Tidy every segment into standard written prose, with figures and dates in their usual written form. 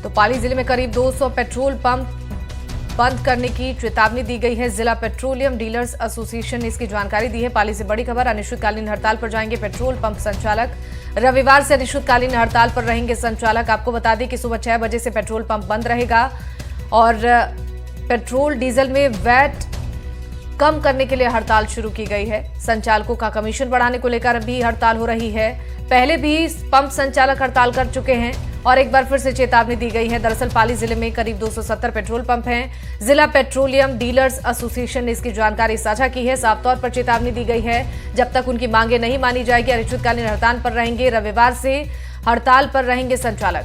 तो पाली जिले में करीब 200 पेट्रोल पंप बंद करने की चेतावनी दी गई है। जिला पेट्रोलियम डीलर्स एसोसिएशन ने इसकी जानकारी दी है। पाली से बड़ी खबर, अनिश्चितकालीन हड़ताल पर जाएंगे पेट्रोल पंप संचालक। रविवार से अनिश्चितकालीन हड़ताल पर रहेंगे संचालक। आपको बता दें कि सुबह 6 बजे से पेट्रोल पंप बंद रहेगा और पेट्रोल डीजल में वैट कम करने के लिए हड़ताल शुरू की गई है। संचालकों का कमीशन बढ़ाने को लेकर भी हड़ताल हो रही है। पहले भी पंप संचालक हड़ताल कर चुके हैं और एक बार फिर से चेतावनी दी गई है। दरअसल पाली जिले में करीब 270 पेट्रोल पंप हैं। जिला पेट्रोलियम डीलर्स एसोसिएशन ने इसकी जानकारी साझा की है। साफ तौर पर चेतावनी दी गई है, जब तक उनकी मांगे नहीं मानी जाएगी अनिश्चितकालीन हड़ताल पर रहेंगे। रविवार से हड़ताल पर रहेंगे संचालक।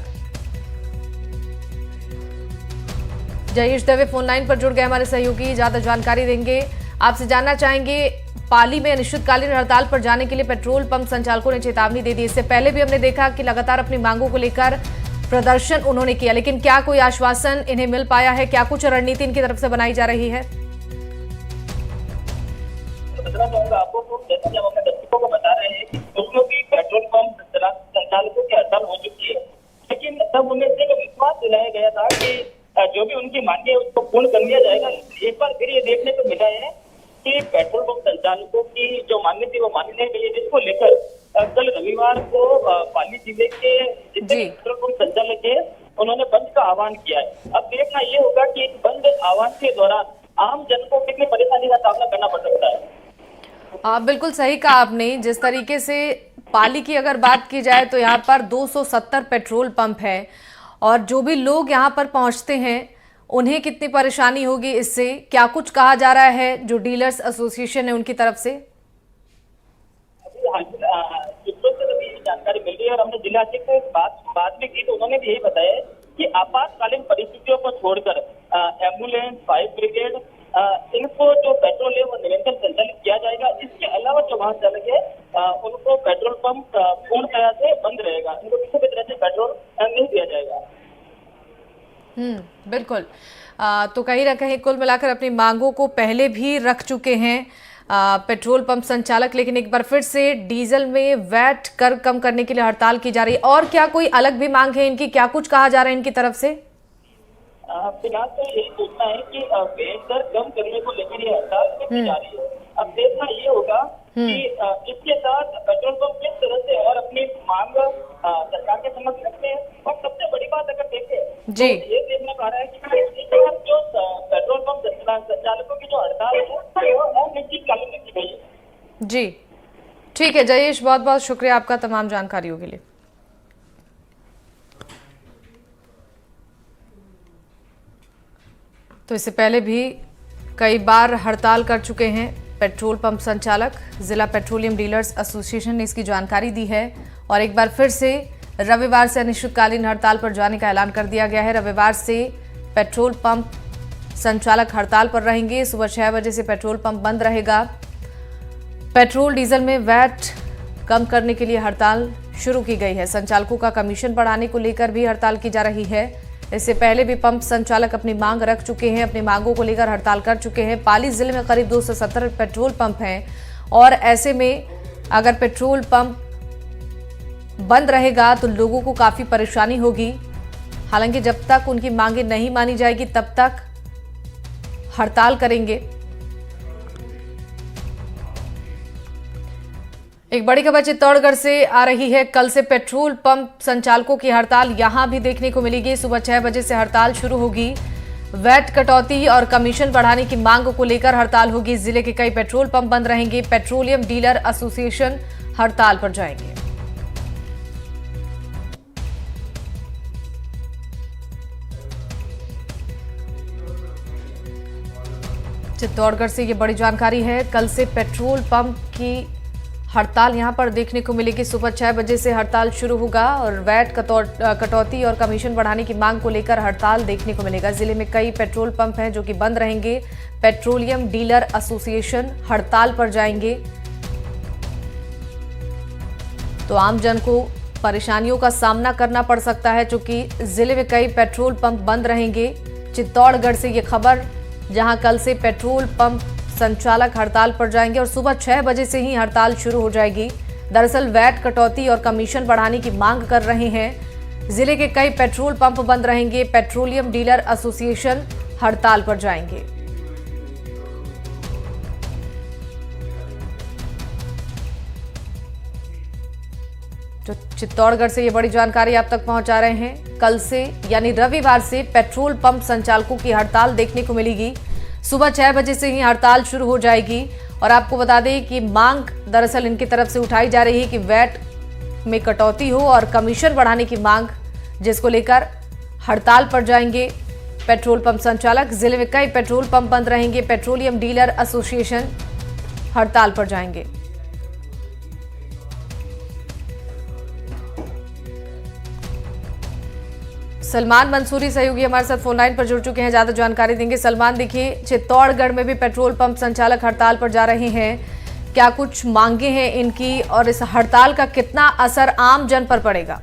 जयेश दवे फोन लाइन पर जुड़ गए हमारे सहयोगी, ज्यादा जानकारी देंगे। आपसे जानना चाहेंगे, पाली में अनिश्चितकालीन हड़ताल पर जाने के लिए पेट्रोल पंप संचालकों ने चेतावनी दे दी। इससे पहले भी हमने देखा कि लगातार अपनी मांगों को लेकर प्रदर्शन उन्होंने किया, लेकिन क्या कोई आश्वासन इन्हें मिल पाया है? क्या कुछ रणनीति इनकी तरफ से बनाई जा रही है? आपको जैसा कि हम अपने दर्शकों को बता रहे हैं कि दोनों की पेट्रोल पंप संचालकों की हड़ताल हो चुकी है, लेकिन तब उन्हें से विश्वास दिलाया गया था कि जो भी उनकी मांगे है उसको पूर्ण कर लिया जाएगा। एक बार फिर ये देखने को मिला है कि पेट्रोल पंप संचालकों की जो मांगे थी वो मानी नहीं गई है, जिसको लेकर कल रविवार को पाली जिले के जितने पेट्रोल पंप संचालक है उन्होंने बंद का आह्वान किया है। अब देखना ये होगा कि इस बंद आह्वान के दौरान आम जन को कितनी परेशानी का सामना करना पड़ सकता है। बिल्कुल सही कहा आपने। जिस तरीके से पाली की अगर बात की जाए तो यहाँ पर 270 पेट्रोल पंप है और जो भी लोग यहाँ पर पहुँचते हैं उन्हें कितनी परेशानी होगी इससे? क्या कुछ कहा जा रहा है जो डीलर्स एसोसिएशन है उनकी तरफ से? सूत्रों से अभी जानकारी मिल रही है और हमने जिला से बात भी की तो उन्होंने भी यही बताया कि आपातकालीन परिस्थितियों को छोड़कर एम्बुलेंस, फायर ब्रिगेड, इनको जो पेट्रोल है वो निरंतर संचालित किया जाएगा। इसके अलावा जो वाहन चालक है उनको पेट्रोल पंप पूर्णतया से बंद रहेगा, उनको किसी भी तरह से पेट्रोल नहीं दिया जाएगा। बिल्कुल। तो कहीं ना कहीं कुल मिलाकर अपनी मांगों को पहले भी रख चुके हैं पेट्रोल पंप संचालक, लेकिन एक बार फिर से डीजल में वैट कर कम करने के लिए हड़ताल की जा रही है। और क्या कोई अलग भी मांग है इनकी? क्या कुछ कहा जा रहा है इनकी तरफ से? फिलहाल तो यही सोचना है कि वैट दर कम करने को लेकर ये हड़ताल की जा रही है। अब देखना ये होगा कि इसके साथ पेट्रोल पंप किस तरह से और अपनी मांग सरकार के समक्ष रखते हैं। और सबसे बड़ी बात अगर देखें जी तो ये देखने पा रहा है कि जो पेट्रोल पंप संचालकों की जो हड़ताल है वो अनिश्चितकालीन रखी गई है। जी ठीक है जयेश, बहुत बहुत शुक्रिया आपका तमाम जानकारियों के लिए। तो इससे पहले भी कई बार हड़ताल कर चुके हैं पेट्रोल पंप संचालक। जिला पेट्रोलियम डीलर्स एसोसिएशन ने इसकी जानकारी दी है और एक बार फिर से रविवार से अनिश्चितकालीन हड़ताल पर जाने का ऐलान कर दिया गया है। रविवार से पेट्रोल पंप संचालक हड़ताल पर रहेंगे। सुबह 6 बजे से पेट्रोल पंप बंद रहेगा। पेट्रोल डीजल में वैट कम करने के लिए हड़ताल शुरू की गई है। संचालकों का कमीशन बढ़ाने को लेकर भी हड़ताल की जा रही है। इससे पहले भी पंप संचालक अपनी मांग रख चुके हैं, अपनी मांगों को लेकर हड़ताल कर चुके हैं। पाली जिले में करीब 270 पेट्रोल पंप हैं और ऐसे में अगर पेट्रोल पंप बंद रहेगा तो लोगों को काफी परेशानी होगी। हालांकि जब तक उनकी मांगे नहीं मानी जाएगी तब तक हड़ताल करेंगे। एक बड़ी खबर चित्तौड़गढ़ से आ रही है। कल से पेट्रोल पंप संचालकों की हड़ताल यहां भी देखने को मिलेगी। सुबह 6 बजे से हड़ताल शुरू होगी। वैट कटौती और कमीशन बढ़ाने की मांग को लेकर हड़ताल होगी। जिले के कई पेट्रोल पंप बंद रहेंगे। पेट्रोलियम डीलर एसोसिएशन हड़ताल पर जाएंगे। चित्तौड़गढ़ से ये बड़ी जानकारी है। कल से पेट्रोल पंप की हड़ताल यहां पर देखने को मिलेगी। सुबह 6 बजे से हड़ताल शुरू होगा और वैट कटौती और कमीशन बढ़ाने की मांग को लेकर हड़ताल देखने को मिलेगा। जिले में कई पेट्रोल पंप हैं जो कि बंद रहेंगे। पेट्रोलियम डीलर एसोसिएशन हड़ताल पर जाएंगे। तो आम जन को परेशानियों का सामना करना पड़ सकता है, क्योंकि जिले में कई पेट्रोल पंप बंद रहेंगे। चित्तौड़गढ़ से ये खबर, जहां कल से पेट्रोल पंप संचालक हड़ताल पर जाएंगे और सुबह 6 बजे से ही हड़ताल शुरू हो जाएगी। दरअसल वैट कटौती और कमीशन बढ़ाने की मांग कर रहे हैं जिले के कई पेट्रोल पंप बंद रहेंगे। पेट्रोलियम डीलर एसोसिएशन हड़ताल पर जाएंगे। तो चित्तौड़गढ़ से ये बड़ी जानकारी आप तक पहुंचा रहे हैं। कल से यानी रविवार से पेट्रोल पंप संचालकों की हड़ताल देखने को मिलेगी। सुबह 6 बजे से ही हड़ताल शुरू हो जाएगी। और आपको बता दें कि मांग दरअसल इनकी तरफ से उठाई जा रही है कि वैट में कटौती हो और कमीशन बढ़ाने की मांग, जिसको लेकर हड़ताल पर जाएंगे पेट्रोल पंप संचालक। जिले में कई पेट्रोल पंप बंद रहेंगे। पेट्रोलियम डीलर एसोसिएशन हड़ताल पर जाएंगे। सलमान मंसूरी सहयोगी हमारे साथ फोन लाइन पर जुड़ चुके हैं, ज्यादा जानकारी देंगे। सलमान, देखिए चित्तौड़गढ़ में भी पेट्रोल पंप संचालक हड़ताल पर जा रहे हैं। क्या कुछ मांगे हैं इनकी और इस हड़ताल का कितना असर आम जन पर पड़ेगा?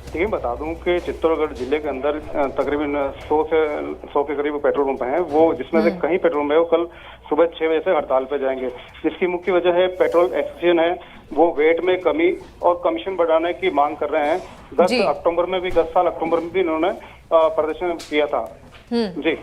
देखिए, बता दूं कि चित्तौड़गढ़ जिले के अंदर तकरीबन 100 के करीब पेट्रोल पंप हैं, वो जिसमें से कई पेट्रोल पंप है वो कल सुबह 6 बजे से हड़ताल पर जाएंगे। जिसकी मुख्य वजह है पेट्रोल एसोसिएशन है, वो वेट में कमी और कमीशन बढ़ाने की मांग कर रहे हैं। 10 अक्टूबर में भी, 10 साल अक्टूबर में भी इन्होंने प्रदर्शन किया था। जी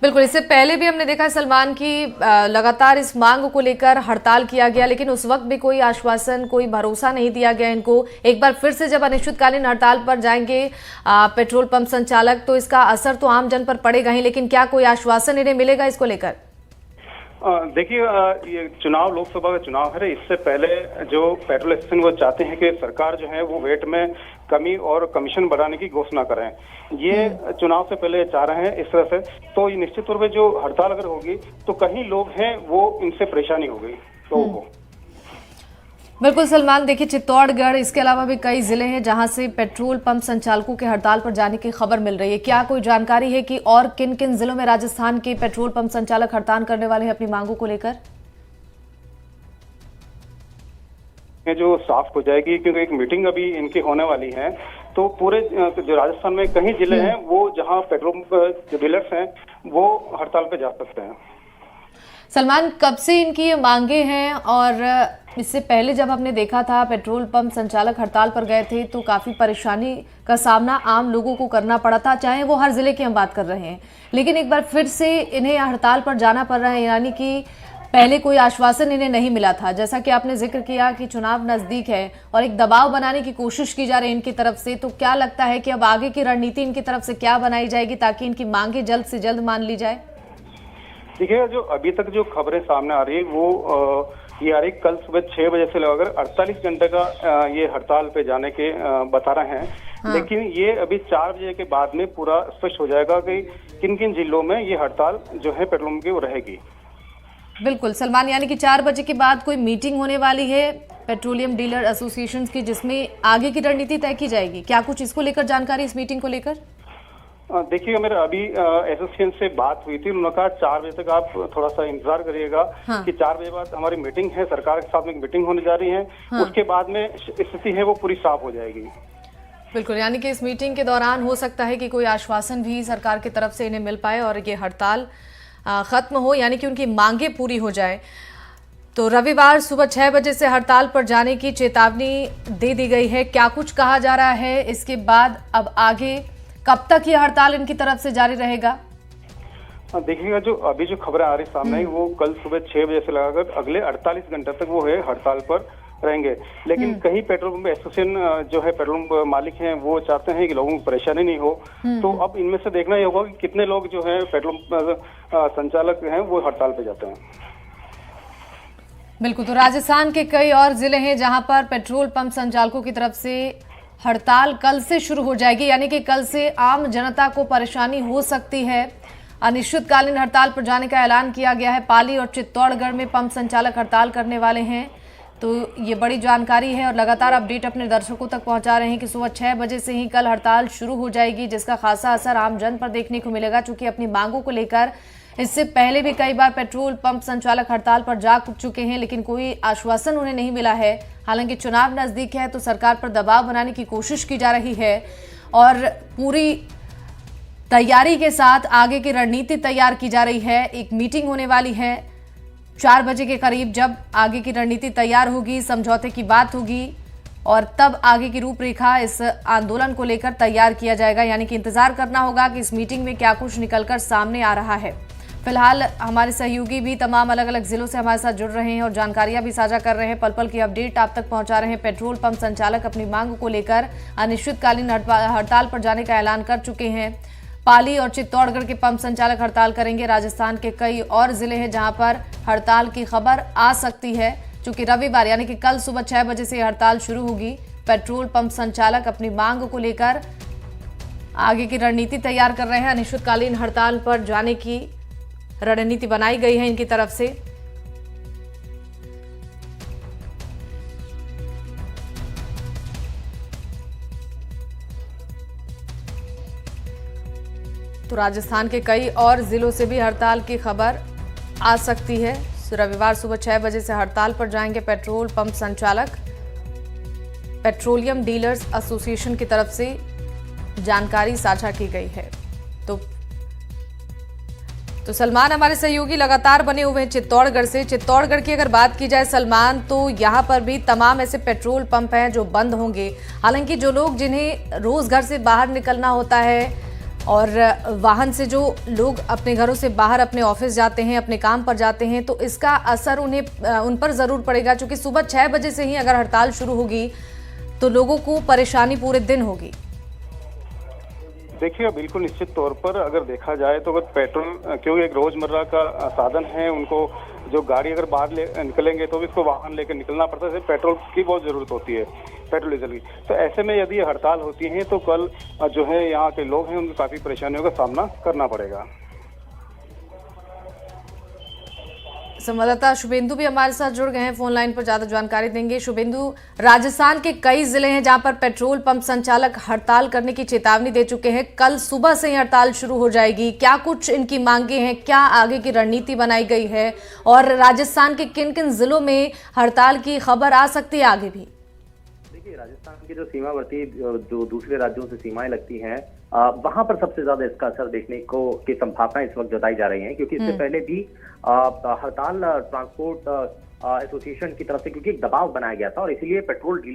बिल्कुल, इससे पहले भी हमने देखा सलमान की लगातार इस मांग को लेकर हड़ताल किया गया, लेकिन उस वक्त भी कोई आश्वासन, कोई भरोसा नहीं दिया गया इनको। एक बार फिर से जब अनिश्चितकालीन हड़ताल पर जाएंगे पेट्रोल पंप संचालक, तो इसका असर तो आम जन पर पड़ेगा ही, लेकिन क्या कोई आश्वासन इन्हें मिलेगा इसको लेकर? देखिए, ये चुनाव, लोकसभा का चुनाव है, इससे पहले जो पेट्रोल एसोसिएशन वो चाहते हैं कि सरकार जो है वो वेट में कमी और कमीशन बढ़ाने की घोषणा करें। ये चुनाव से पहले चाह रहे हैं इस तरह से। तो ये निश्चित तौर पे जो हड़ताल अगर होगी तो कहीं लोग हैं वो इनसे परेशानी हो गई लोगों को। बिल्कुल सलमान, देखिए चित्तौड़गढ़, इसके अलावा भी कई जिले हैं जहां से पेट्रोल पंप संचालकों के हड़ताल पर जाने की खबर मिल रही है। क्या कोई जानकारी है कि और किन किन जिलों में राजस्थान के पेट्रोल पंप संचालक हड़ताल करने वाले हैं अपनी मांगों को लेकर? जो साफ हो जाएगी, क्योंकि एक मीटिंग अभी इनकी होने वाली है, तो पूरे जो राजस्थान में कई जिले हैं वो जहां पेट्रोल जो डीलर्स हैं वो हड़ताल पे जा सकते हैं। सलमान, कब से इनकी ये मांगे हैं? और इससे पहले जब हमने देखा था पेट्रोल पंप संचालक हड़ताल पर गए थे तो काफी परेशानी का सामना आम लोगों को करना पड़ा था, चाहे वो हर जिले की हम बात कर रहे हैं। लेकिन एक बार फिर से इन्हें हड़ताल पर जाना पड़ रहा है, यानी कि पहले कोई आश्वासन इन्हें नहीं मिला था। जैसा कि आपने जिक्र किया कि चुनाव नजदीक है और एक दबाव बनाने की कोशिश की जा रही है इनकी तरफ से, तो क्या लगता है कि अब आगे की रणनीति इनकी तरफ से क्या बनाई जाएगी ताकि इनकी मांगे जल्द से जल्द मान ली जाए? देखिए, जो अभी तक जो खबरें सामने आ रही है वो ये आ रही, कल सुबह 6 बजे से लगाकर 48 घंटे का ये हड़ताल पे जाने के बता रहे हैं। हाँ। लेकिन ये अभी 4 बजे के बाद में पूरा स्पष्ट हो जाएगा कि किन किन जिलों में ये हड़ताल जो है पेट्रोल की वो रहेगी। बिल्कुल सलमान, यानी कि 4 बजे के बाद कोई मीटिंग होने वाली है पेट्रोलियम डीलर एसोसिएशन की, जिसमें आगे की रणनीति तय की जाएगी। क्या कुछ इसको लेकर जानकारी, इस मीटिंग को लेकर? देखिए, मेरा अभी एसोसिएशन से बात हुई थी, उन्होंने कहा 4 बजे तक आप थोड़ा सा इंतजार करिएगा। हाँ। कि 4 बजे बाद हमारी मीटिंग है, सरकार के साथ में मीटिंग होने जा रही है। हाँ। उसके बाद में स्थिति है वो पूरी साफ हो जाएगी। बिल्कुल, यानी कि इस मीटिंग के दौरान हो सकता है कि कोई आश्वासन भी सरकार की तरफ से इन्हें मिल पाए और ये हड़ताल खत्म हो, यानी कि उनकी मांगे पूरी हो जाए। तो रविवार सुबह 6 बजे से हड़ताल पर जाने की चेतावनी दे दी गई है। क्या कुछ कहा जा रहा है इसके बाद, अब आगे कब तक ये हड़ताल इनकी तरफ से जारी रहेगा? देखिएगा, जो अभी जो खबरें आ रही सामने वो कल सुबह 6 बजे से लगाकर अगले 48 घंटे तक वो है हड़ताल पर रहेंगे। लेकिन कहीं पेट्रोल पंप एसोसिएशन जो है पेट्रोल पंप मालिक हैं वो चाहते हैं कि लोगों को परेशानी नहीं हो। तो अब इनमें से देखना ही होगा कि कितने लोग जो है पेट्रोल संचालक हैं वो हड़ताल पे जाते हैं। बिल्कुल, तो राजस्थान के कई और जिले हैं जहां पर पेट्रोल पंप संचालकों की तरफ से हड़ताल कल से शुरू हो जाएगी, यानी कि कल से आम जनता को परेशानी हो सकती है। अनिश्चितकालीन हड़ताल पर जाने का ऐलान किया गया है। पाली और चित्तौड़गढ़ में पंप संचालक हड़ताल करने वाले हैं। तो ये बड़ी जानकारी है और लगातार अपडेट अपने दर्शकों तक पहुंचा रहे हैं कि सुबह 6 बजे से ही कल हड़ताल शुरू हो जाएगी, जिसका खासा असर आम जन पर देखने को मिलेगा। चूंकि अपनी मांगों को लेकर इससे पहले भी कई बार पेट्रोल पंप संचालक हड़ताल पर जा चुके हैं, लेकिन कोई आश्वासन उन्हें नहीं मिला है। हालांकि चुनाव नजदीक है तो सरकार पर दबाव बनाने की कोशिश की जा रही है और पूरी तैयारी के साथ आगे की रणनीति तैयार की जा रही है। एक मीटिंग होने वाली है 4 बजे के करीब, जब आगे की रणनीति तैयार होगी, समझौते की बात होगी, और तब आगे की रूपरेखा इस आंदोलन को लेकर तैयार किया जाएगा। यानी कि इंतजार करना होगा कि इस मीटिंग में क्या कुछ निकलकर सामने आ रहा है। फिलहाल हमारे सहयोगी भी तमाम अलग अलग जिलों से हमारे साथ जुड़ रहे हैं और जानकारियां भी साझा कर रहे हैं। पल पल की अपडेट आप तक पहुंचा रहे हैं। पेट्रोल पंप संचालक अपनी मांग को लेकर अनिश्चितकालीन हड़ताल पर जाने का ऐलान कर चुके हैं। पाली और चित्तौड़गढ़ के पंप संचालक हड़ताल करेंगे। राजस्थान के कई और जिले हैं जहां पर हड़ताल की खबर आ सकती है, क्योंकि रविवार यानी कि कल सुबह 6 बजे से हड़ताल शुरू होगी। पेट्रोल पंप संचालक अपनी मांग को लेकर आगे की रणनीति तैयार कर रहे हैं। अनिश्चितकालीन हड़ताल पर जाने की रणनीति बनाई गई है इनकी तरफ से। तो राजस्थान के कई और जिलों से भी हड़ताल की खबर आ सकती है। रविवार सुबह 6 बजे से हड़ताल पर जाएंगे पेट्रोल पंप संचालक। पेट्रोलियम डीलर्स एसोसिएशन की तरफ से जानकारी साझा की गई है। तो सलमान हमारे सहयोगी लगातार बने हुए हैं चित्तौड़गढ़ से। चित्तौड़गढ़ की अगर बात की जाए सलमान, तो यहाँ पर भी तमाम ऐसे पेट्रोल पंप हैं जो बंद होंगे। हालांकि जो लोग जिन्हें रोज घर से बाहर निकलना होता है और वाहन से जो लोग अपने घरों से बाहर अपने ऑफिस जाते हैं, अपने काम पर जाते हैं, तो इसका असर उन पर ज़रूर पड़ेगा, क्योंकि सुबह 6 बजे से ही अगर हड़ताल शुरू होगी तो लोगों को परेशानी पूरे दिन होगी। देखिए, बिल्कुल निश्चित तौर पर अगर देखा जाए तो अगर पेट्रोल, क्योंकि एक रोजमर्रा का साधन है, उनको जो गाड़ी अगर बाहर निकलेंगे तो भी इसको वाहन लेकर निकलना पड़ता है। पेट्रोल की बहुत जरूरत होती है, पेट्रोल डीजल की। तो ऐसे में यदि हड़ताल होती है तो कल जो है यहाँ के लोग हैं उनको काफी परेशानियों का सामना करना पड़ेगा। संवाददाता शुभेंदु भी हमारे साथ जुड़ गए हैं फोन लाइन पर, ज्यादा जानकारी देंगे। शुभेंदु, राजस्थान के कई जिले हैं जहां पर पेट्रोल पंप संचालक हड़ताल करने की चेतावनी दे चुके हैं। कल सुबह से ही हड़ताल शुरू हो जाएगी। क्या कुछ इनकी मांगे हैं, क्या आगे की रणनीति बनाई गई है, और राजस्थान के किन किन जिलों में हड़ताल की खबर आ सकती है आगे भी? देखिए, राजस्थान की जो सीमावर्ती जो दूसरे राज्यों से सीमाएं लगती हैं, वहां पर सबसे ज्यादा इसका असर देखने की संभावना इस वक्त जताई जा रही है, क्योंकि इससे पहले भी हड़ताल ट्रांसपोर्ट एसोसिएशन की तरफ से क्योंकि एक दबाव बनाया गया था और इसीलिए पेट्रोल डीलर